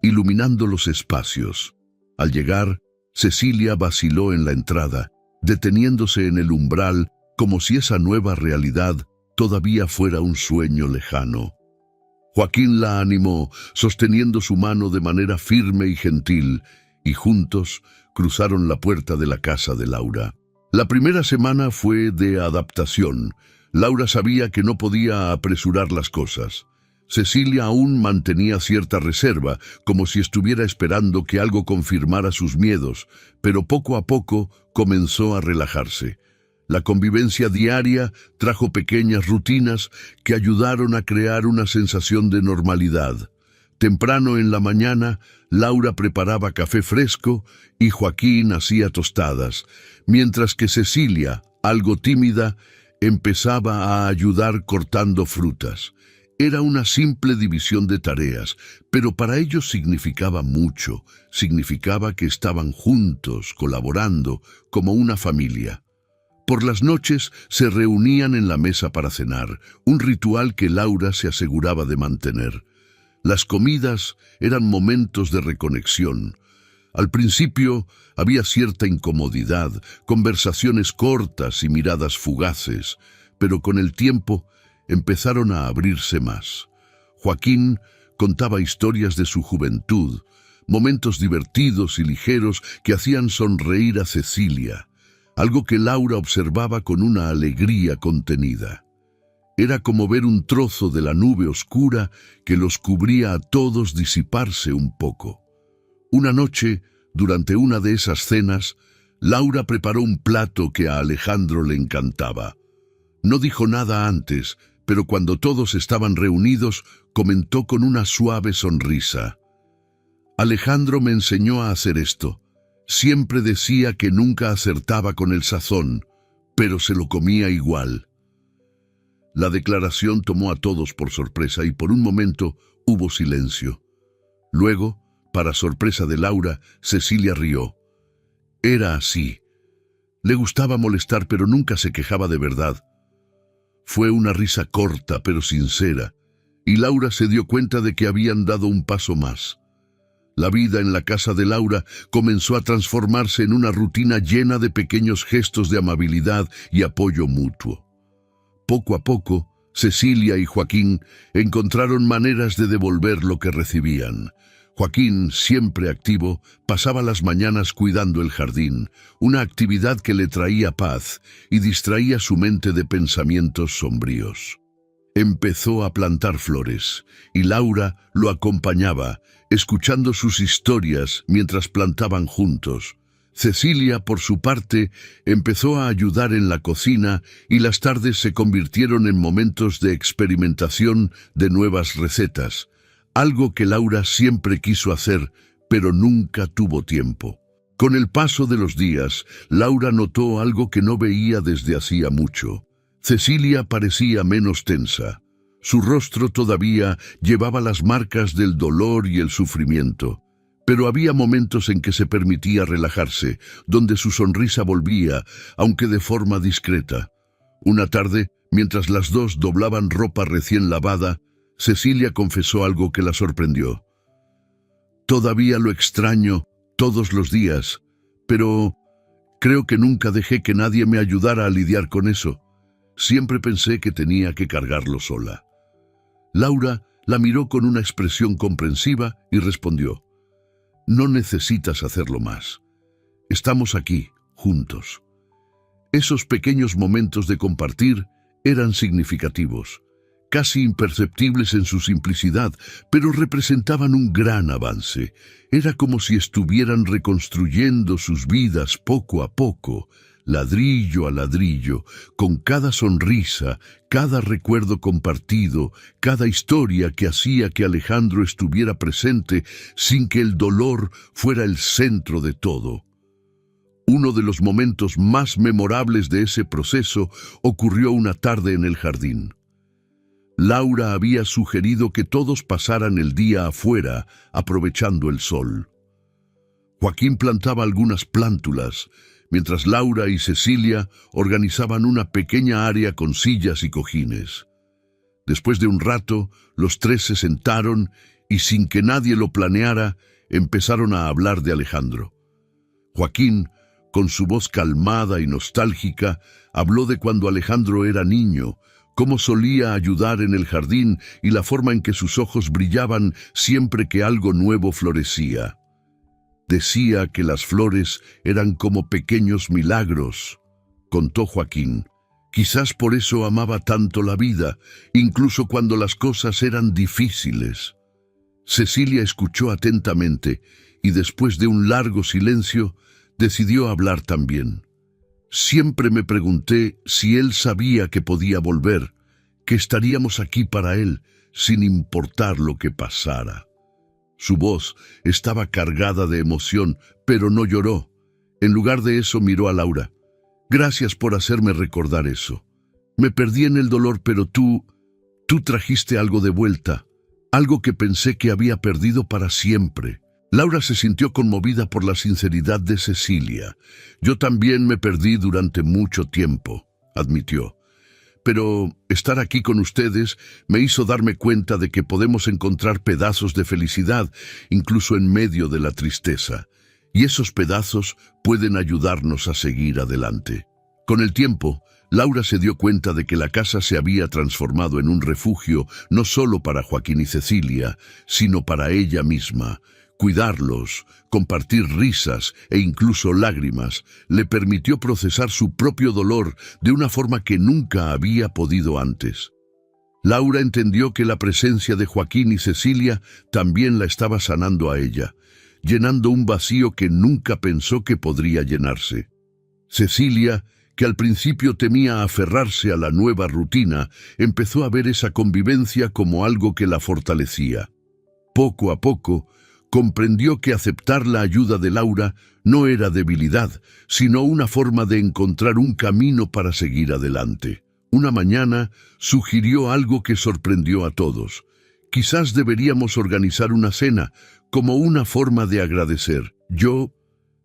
iluminando los espacios. Al llegar, Cecilia vaciló en la entrada, deteniéndose en el umbral como si esa nueva realidad todavía fuera un sueño lejano. Joaquín la animó, sosteniendo su mano de manera firme y gentil, y juntos cruzaron la puerta de la casa de Laura. La primera semana fue de adaptación. Laura sabía que no podía apresurar las cosas. Cecilia aún mantenía cierta reserva, como si estuviera esperando que algo confirmara sus miedos, pero poco a poco comenzó a relajarse. La convivencia diaria trajo pequeñas rutinas que ayudaron a crear una sensación de normalidad. Temprano en la mañana, Laura preparaba café fresco y Joaquín hacía tostadas, mientras que Cecilia, algo tímida, empezaba a ayudar cortando frutas. Era una simple división de tareas, pero para ellos significaba mucho. Significaba que estaban juntos, colaborando, como una familia. Por las noches se reunían en la mesa para cenar, un ritual que Laura se aseguraba de mantener. Las comidas eran momentos de reconexión. Al principio había cierta incomodidad, conversaciones cortas y miradas fugaces, pero con el tiempo empezaron a abrirse más. Joaquín contaba historias de su juventud, momentos divertidos y ligeros que hacían sonreír a Cecilia, algo que Laura observaba con una alegría contenida. Era como ver un trozo de la nube oscura que los cubría a todos disiparse un poco. Una noche, durante una de esas cenas, Laura preparó un plato que a Alejandro le encantaba. No dijo nada antes, pero cuando todos estaban reunidos, comentó con una suave sonrisa: Alejandro me enseñó a hacer esto. Siempre decía que nunca acertaba con el sazón, pero se lo comía igual. La declaración tomó a todos por sorpresa y por un momento hubo silencio. Luego, para sorpresa de Laura, Cecilia rió. Era así. Le gustaba molestar, pero nunca se quejaba de verdad. Fue una risa corta, pero sincera, y Laura se dio cuenta de que habían dado un paso más. La vida en la casa de Laura comenzó a transformarse en una rutina llena de pequeños gestos de amabilidad y apoyo mutuo. Poco a poco, Cecilia y Joaquín encontraron maneras de devolver lo que recibían. Joaquín, siempre activo, pasaba las mañanas cuidando el jardín, una actividad que le traía paz y distraía su mente de pensamientos sombríos. Empezó a plantar flores, y Laura lo acompañaba, escuchando sus historias mientras plantaban juntos. Cecilia, por su parte, empezó a ayudar en la cocina y las tardes se convirtieron en momentos de experimentación de nuevas recetas, algo que Laura siempre quiso hacer, pero nunca tuvo tiempo. Con el paso de los días, Laura notó algo que no veía desde hacía mucho. Cecilia parecía menos tensa. Su rostro todavía llevaba las marcas del dolor y el sufrimiento, pero había momentos en que se permitía relajarse, donde su sonrisa volvía, aunque de forma discreta. Una tarde, mientras las dos doblaban ropa recién lavada, Cecilia confesó algo que la sorprendió. Todavía lo extraño todos los días, pero creo que nunca dejé que nadie me ayudara a lidiar con eso. Siempre pensé que tenía que cargarlo sola. Laura la miró con una expresión comprensiva y respondió: «No necesitas hacerlo más. Estamos aquí, juntos». Esos pequeños momentos de compartir eran significativos, casi imperceptibles en su simplicidad, pero representaban un gran avance. Era como si estuvieran reconstruyendo sus vidas poco a poco, ladrillo a ladrillo, con cada sonrisa, cada recuerdo compartido, cada historia que hacía que Alejandro estuviera presente sin que el dolor fuera el centro de todo. Uno de los momentos más memorables de ese proceso ocurrió una tarde en el jardín. Laura había sugerido que todos pasaran el día afuera, aprovechando el sol. Joaquín plantaba algunas plántulas, mientras Laura y Cecilia organizaban una pequeña área con sillas y cojines. Después de un rato, los tres se sentaron y, sin que nadie lo planeara, empezaron a hablar de Alejandro. Joaquín, con su voz calmada y nostálgica, habló de cuando Alejandro era niño, cómo solía ayudar en el jardín y la forma en que sus ojos brillaban siempre que algo nuevo florecía. Decía que las flores eran como pequeños milagros, contó Joaquín. Quizás por eso amaba tanto la vida, incluso cuando las cosas eran difíciles. Cecilia escuchó atentamente y después de un largo silencio decidió hablar también. Siempre me pregunté si él sabía que podía volver, que estaríamos aquí para él, sin importar lo que pasara. Su voz estaba cargada de emoción, pero no lloró. En lugar de eso miró a Laura. «Gracias por hacerme recordar eso. Me perdí en el dolor, pero tú trajiste algo de vuelta, algo que pensé que había perdido para siempre». Laura se sintió conmovida por la sinceridad de Cecilia. «Yo también me perdí durante mucho tiempo», admitió. «Pero estar aquí con ustedes me hizo darme cuenta de que podemos encontrar pedazos de felicidad, incluso en medio de la tristeza. Y esos pedazos pueden ayudarnos a seguir adelante». Con el tiempo, Laura se dio cuenta de que la casa se había transformado en un refugio no solo para Joaquín y Cecilia, sino para ella misma. Cuidarlos, compartir risas e incluso lágrimas le permitió procesar su propio dolor de una forma que nunca había podido antes. Laura entendió que la presencia de Joaquín y Cecilia también la estaba sanando a ella, llenando un vacío que nunca pensó que podría llenarse. Cecilia, que al principio temía aferrarse a la nueva rutina, empezó a ver esa convivencia como algo que la fortalecía. Poco a poco, comprendió que aceptar la ayuda de Laura no era debilidad, sino una forma de encontrar un camino para seguir adelante. Una mañana sugirió algo que sorprendió a todos. «Quizás deberíamos organizar una cena, como una forma de agradecer».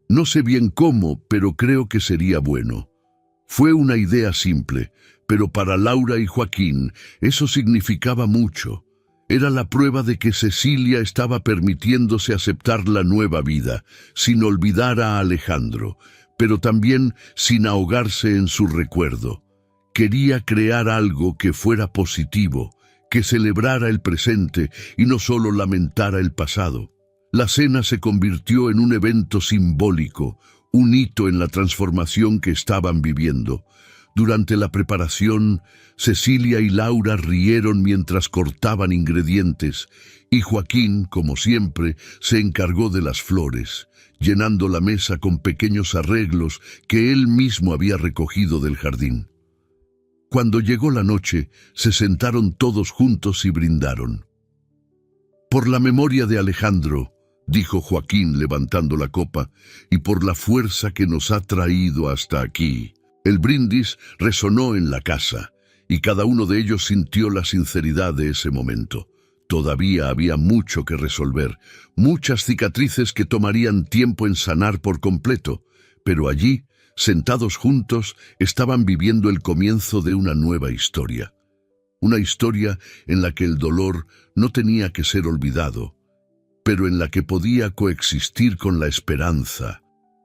No sé bien cómo, pero creo que sería bueno. Fue una idea simple, pero para Laura y Joaquín eso significaba mucho. Era la prueba de que Cecilia estaba permitiéndose aceptar la nueva vida, sin olvidar a Alejandro, pero también sin ahogarse en su recuerdo. Quería crear algo que fuera positivo, que celebrara el presente y no solo lamentara el pasado. La cena se convirtió en un evento simbólico, un hito en la transformación que estaban viviendo. Durante la preparación, Cecilia y Laura rieron mientras cortaban ingredientes, y Joaquín, como siempre, se encargó de las flores, llenando la mesa con pequeños arreglos que él mismo había recogido del jardín. Cuando llegó la noche, se sentaron todos juntos y brindaron. «Por la memoria de Alejandro», dijo Joaquín levantando la copa, «y por la fuerza que nos ha traído hasta aquí». El brindis resonó en la casa, y cada uno de ellos sintió la sinceridad de ese momento. Todavía había mucho que resolver, muchas cicatrices que tomarían tiempo en sanar por completo, pero allí, sentados juntos, estaban viviendo el comienzo de una nueva historia. Una historia en la que el dolor no tenía que ser olvidado, pero en la que podía coexistir con la esperanza,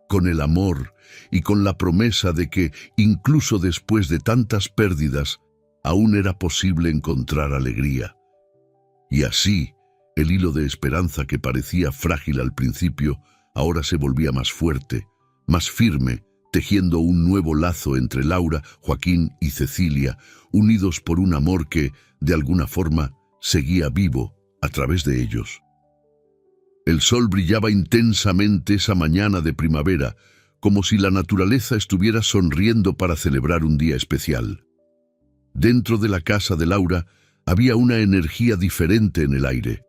con el amor y con la promesa de que, incluso después de tantas pérdidas, aún era posible encontrar alegría. Y así, el hilo de esperanza que parecía frágil al principio, ahora se volvía más fuerte, más firme, tejiendo un nuevo lazo entre Laura, Joaquín y Cecilia, unidos por un amor que, de alguna forma, seguía vivo a través de ellos. El sol brillaba intensamente esa mañana de primavera, como si la naturaleza estuviera sonriendo para celebrar un día especial. Dentro de la casa de Laura había una energía diferente en el aire,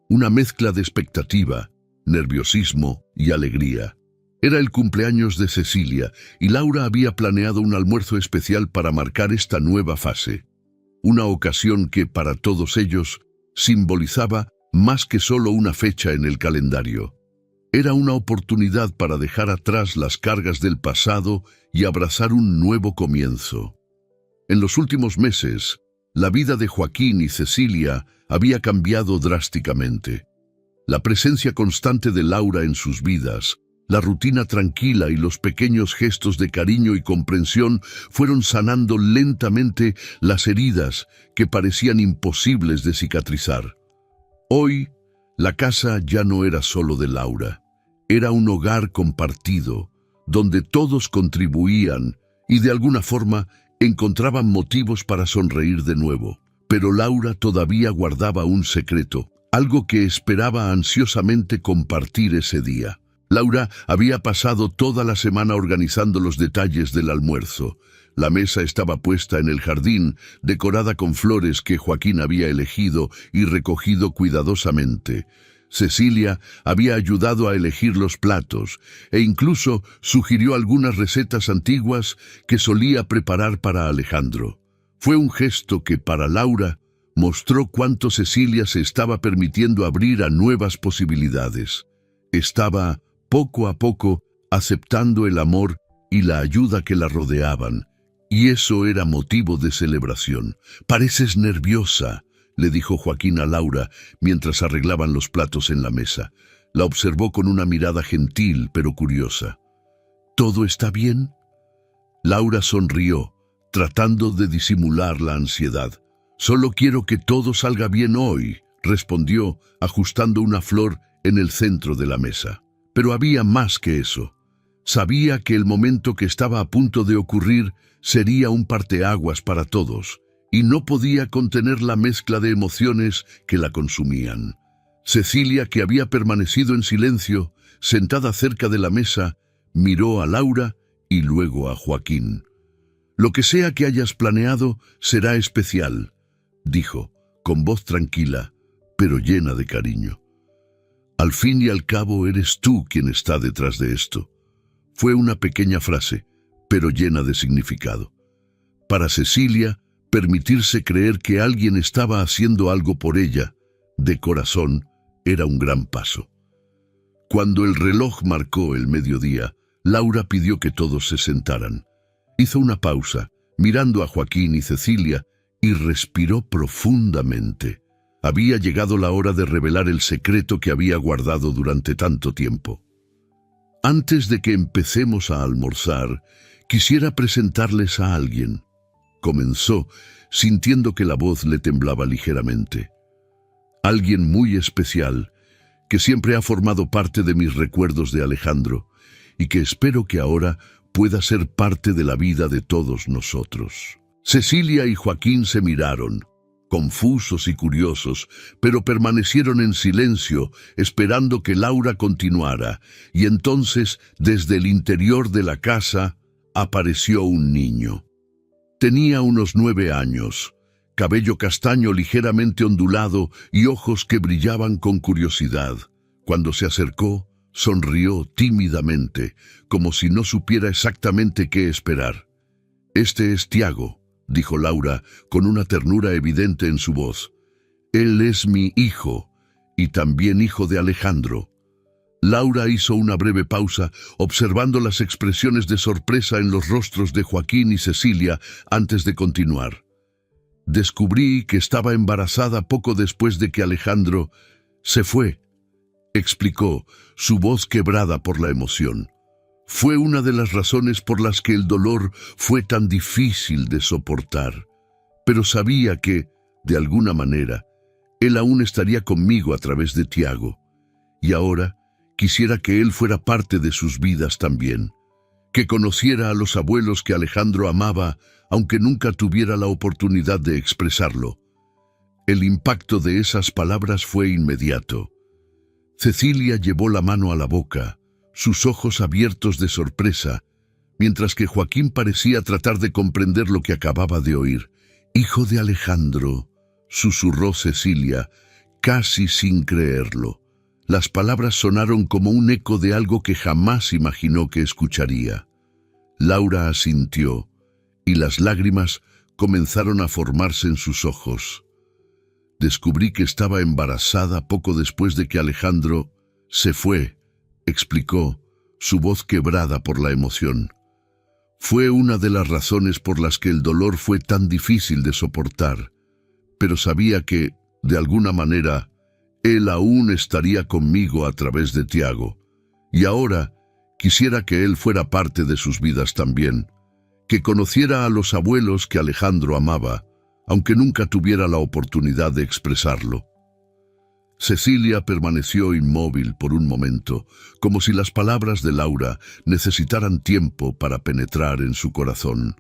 una mezcla de expectativa, nerviosismo y alegría. Era el cumpleaños de Cecilia y Laura había planeado un almuerzo especial para marcar esta nueva fase. Una ocasión que para todos ellos simbolizaba más que solo una fecha en el calendario. Era una oportunidad para dejar atrás las cargas del pasado y abrazar un nuevo comienzo. En los últimos meses, la vida de Joaquín y Cecilia había cambiado drásticamente. La presencia constante de Laura en sus vidas, la rutina tranquila y los pequeños gestos de cariño y comprensión fueron sanando lentamente las heridas que parecían imposibles de cicatrizar. Hoy, la casa ya no era solo de Laura. Era un hogar compartido, donde todos contribuían y de alguna forma encontraban motivos para sonreír de nuevo. Pero Laura todavía guardaba un secreto, algo que esperaba ansiosamente compartir ese día. Laura había pasado toda la semana organizando los detalles del almuerzo. La mesa estaba puesta en el jardín, decorada con flores que Joaquín había elegido y recogido cuidadosamente. Cecilia había ayudado a elegir los platos e incluso sugirió algunas recetas antiguas que solía preparar para Alejandro. Fue un gesto que, para Laura, mostró cuánto Cecilia se estaba permitiendo abrir a nuevas posibilidades. Estaba, poco a poco, aceptando el amor y la ayuda que la rodeaban, y eso era motivo de celebración. «Pareces nerviosa», le dijo Joaquín a Laura mientras arreglaban los platos en la mesa. La observó con una mirada gentil pero curiosa. «¿Todo está bien?» Laura sonrió, tratando de disimular la ansiedad. «Solo quiero que todo salga bien hoy», respondió, ajustando una flor en el centro de la mesa. Pero había más que eso. Sabía que el momento que estaba a punto de ocurrir sería un parteaguas para todos, y no podía contener la mezcla de emociones que la consumían. Cecilia, que había permanecido en silencio, sentada cerca de la mesa, miró a Laura y luego a Joaquín. «Lo que sea que hayas planeado será especial», dijo, con voz tranquila, pero llena de cariño. «Al fin y al cabo eres tú quien está detrás de esto». Fue una pequeña frase, pero llena de significado. Para Cecilia, permitirse creer que alguien estaba haciendo algo por ella, de corazón, era un gran paso. Cuando el reloj marcó el mediodía, Laura pidió que todos se sentaran. Hizo una pausa, mirando a Joaquín y Cecilia, y respiró profundamente. Había llegado la hora de revelar el secreto que había guardado durante tanto tiempo. Antes de que empecemos a almorzar, quisiera presentarles a alguien. Comenzó, sintiendo que la voz le temblaba ligeramente. Alguien muy especial, que siempre ha formado parte de mis recuerdos de Alejandro, y que espero que ahora pueda ser parte de la vida de todos nosotros. Cecilia y Joaquín se miraron, confusos y curiosos, pero permanecieron en silencio, esperando que Laura continuara, y entonces, desde el interior de la casa, apareció un niño. Tenía unos 9 años, cabello castaño ligeramente ondulado y ojos que brillaban con curiosidad. Cuando se acercó, sonrió tímidamente, como si no supiera exactamente qué esperar. «Este es Tiago», dijo Laura, con una ternura evidente en su voz. «Él es mi hijo, y también hijo de Alejandro». Laura hizo una breve pausa, observando las expresiones de sorpresa en los rostros de Joaquín y Cecilia antes de continuar. «Descubrí que estaba embarazada poco después de que Alejandro se fue», explicó, su voz quebrada por la emoción. «Fue una de las razones por las que el dolor fue tan difícil de soportar. Pero sabía que, de alguna manera, él aún estaría conmigo a través de Tiago. Y ahora quisiera que él fuera parte de sus vidas también, que conociera a los abuelos que Alejandro amaba, aunque nunca tuviera la oportunidad de expresarlo». El impacto de esas palabras fue inmediato. Cecilia llevó la mano a la boca, sus ojos abiertos de sorpresa, mientras que Joaquín parecía tratar de comprender lo que acababa de oír. «Hijo de Alejandro», susurró Cecilia, casi sin creerlo. Las palabras sonaron como un eco de algo que jamás imaginó que escucharía. Laura asintió, y las lágrimas comenzaron a formarse en sus ojos. «Descubrí que estaba embarazada poco después de que Alejandro se fue», explicó, su voz quebrada por la emoción. «Fue una de las razones por las que el dolor fue tan difícil de soportar, pero sabía que, de alguna manera, él aún estaría conmigo a través de Tiago, y ahora quisiera que él fuera parte de sus vidas también, que conociera a los abuelos que Alejandro amaba, aunque nunca tuviera la oportunidad de expresarlo». Cecilia permaneció inmóvil por un momento, como si las palabras de Laura necesitaran tiempo para penetrar en su corazón.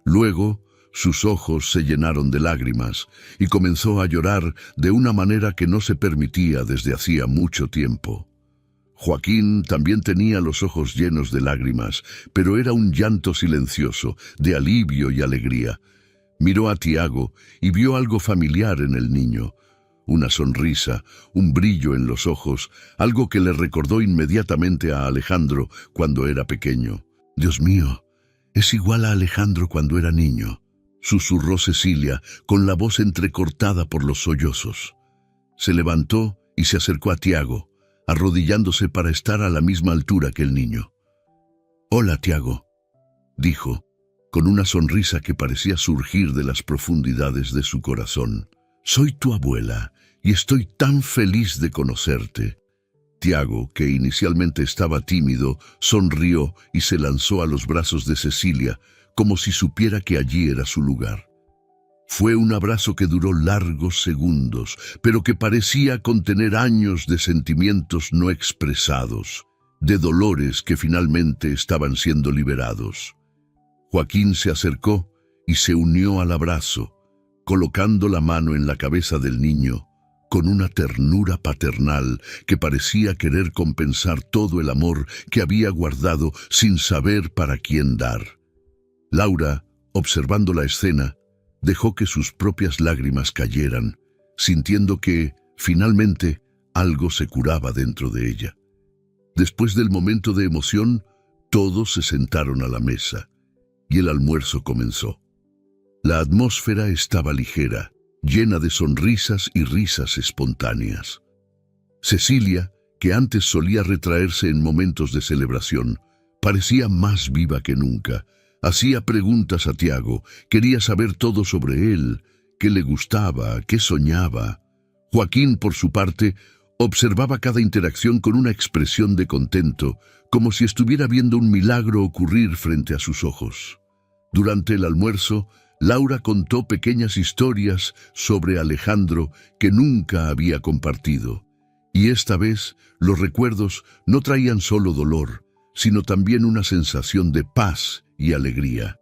Luego, sus ojos se llenaron de lágrimas y comenzó a llorar de una manera que no se permitía desde hacía mucho tiempo. Joaquín también tenía los ojos llenos de lágrimas, pero era un llanto silencioso, de alivio y alegría. Miró a Tiago y vio algo familiar en el niño. Una sonrisa, un brillo en los ojos, algo que le recordó inmediatamente a Alejandro cuando era pequeño. «Dios mío, es igual a Alejandro cuando era niño», susurró Cecilia, con la voz entrecortada por los sollozos. Se levantó y se acercó a Tiago, arrodillándose para estar a la misma altura que el niño. «Hola, Tiago», dijo, con una sonrisa que parecía surgir de las profundidades de su corazón. «Soy tu abuela y estoy tan feliz de conocerte». Tiago, que inicialmente estaba tímido, sonrió y se lanzó a los brazos de Cecilia, como si supiera que allí era su lugar. Fue un abrazo que duró largos segundos, pero que parecía contener años de sentimientos no expresados, de dolores que finalmente estaban siendo liberados. Joaquín se acercó y se unió al abrazo, colocando la mano en la cabeza del niño, con una ternura paternal que parecía querer compensar todo el amor que había guardado sin saber para quién dar. Laura, observando la escena, dejó que sus propias lágrimas cayeran, sintiendo que, finalmente, algo se curaba dentro de ella. Después del momento de emoción, todos se sentaron a la mesa, y el almuerzo comenzó. La atmósfera estaba ligera, llena de sonrisas y risas espontáneas. Cecilia, que antes solía retraerse en momentos de celebración, parecía más viva que nunca. Hacía preguntas a Tiago, quería saber todo sobre él, qué le gustaba, qué soñaba. Joaquín, por su parte, observaba cada interacción con una expresión de contento, como si estuviera viendo un milagro ocurrir frente a sus ojos. Durante el almuerzo, Laura contó pequeñas historias sobre Alejandro que nunca había compartido. Y esta vez, los recuerdos no traían solo dolor, sino también una sensación de paz y alegría.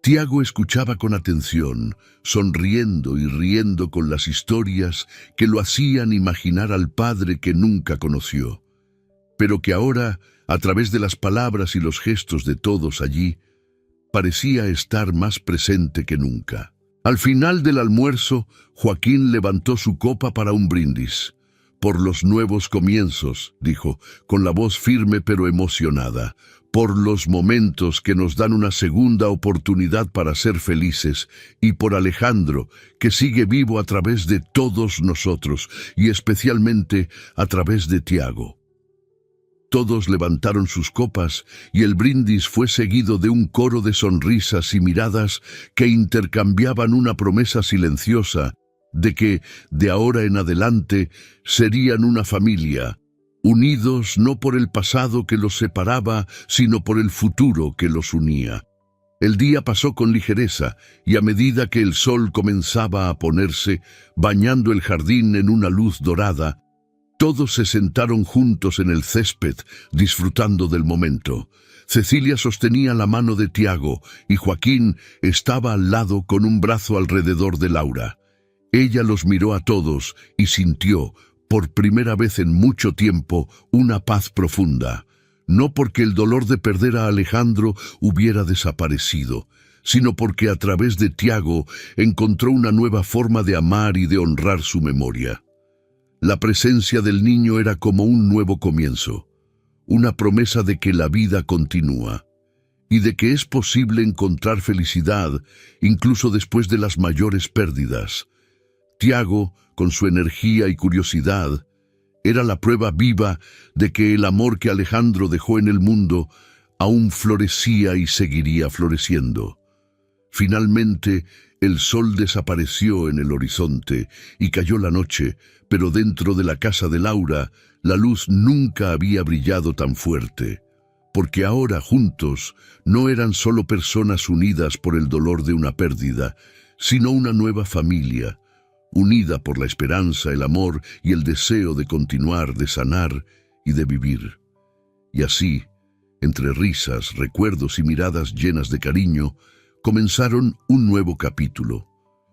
Tiago escuchaba con atención, sonriendo y riendo con las historias que lo hacían imaginar al padre que nunca conoció, pero que ahora, a través de las palabras y los gestos de todos allí, parecía estar más presente que nunca. Al final del almuerzo, Joaquín levantó su copa para un brindis. «Por los nuevos comienzos», dijo, con la voz firme pero emocionada, «por los momentos que nos dan una segunda oportunidad para ser felices, y por Alejandro, que sigue vivo a través de todos nosotros, y especialmente a través de Tiago». Todos levantaron sus copas y el brindis fue seguido de un coro de sonrisas y miradas que intercambiaban una promesa silenciosa de que, de ahora en adelante, serían una familia, unidos no por el pasado que los separaba, sino por el futuro que los unía. El día pasó con ligereza, y a medida que el sol comenzaba a ponerse, bañando el jardín en una luz dorada, todos se sentaron juntos en el césped, disfrutando del momento. Cecilia sostenía la mano de Tiago, y Joaquín estaba al lado con un brazo alrededor de Laura. Ella los miró a todos y sintió, por primera vez en mucho tiempo, una paz profunda. No porque el dolor de perder a Alejandro hubiera desaparecido, sino porque a través de Tiago encontró una nueva forma de amar y de honrar su memoria. La presencia del niño era como un nuevo comienzo, una promesa de que la vida continúa y de que es posible encontrar felicidad incluso después de las mayores pérdidas. Tiago, con su energía y curiosidad, era la prueba viva de que el amor que Alejandro dejó en el mundo aún florecía y seguiría floreciendo. Finalmente, el sol desapareció en el horizonte y cayó la noche, pero dentro de la casa de Laura, la luz nunca había brillado tan fuerte, porque ahora juntos no eran solo personas unidas por el dolor de una pérdida, sino una nueva familia, unida por la esperanza, el amor y el deseo de continuar, de sanar y de vivir. Y así, entre risas, recuerdos y miradas llenas de cariño, comenzaron un nuevo capítulo.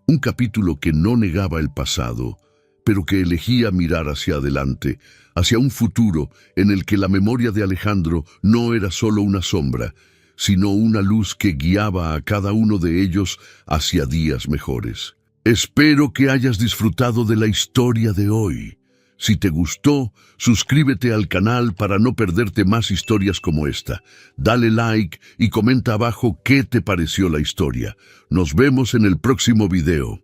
Un capítulo que no negaba el pasado, pero que elegía mirar hacia adelante, hacia un futuro en el que la memoria de Alejandro no era solo una sombra, sino una luz que guiaba a cada uno de ellos hacia días mejores. Espero que hayas disfrutado de la historia de hoy. Si te gustó, suscríbete al canal para no perderte más historias como esta. Dale like y comenta abajo qué te pareció la historia. Nos vemos en el próximo video.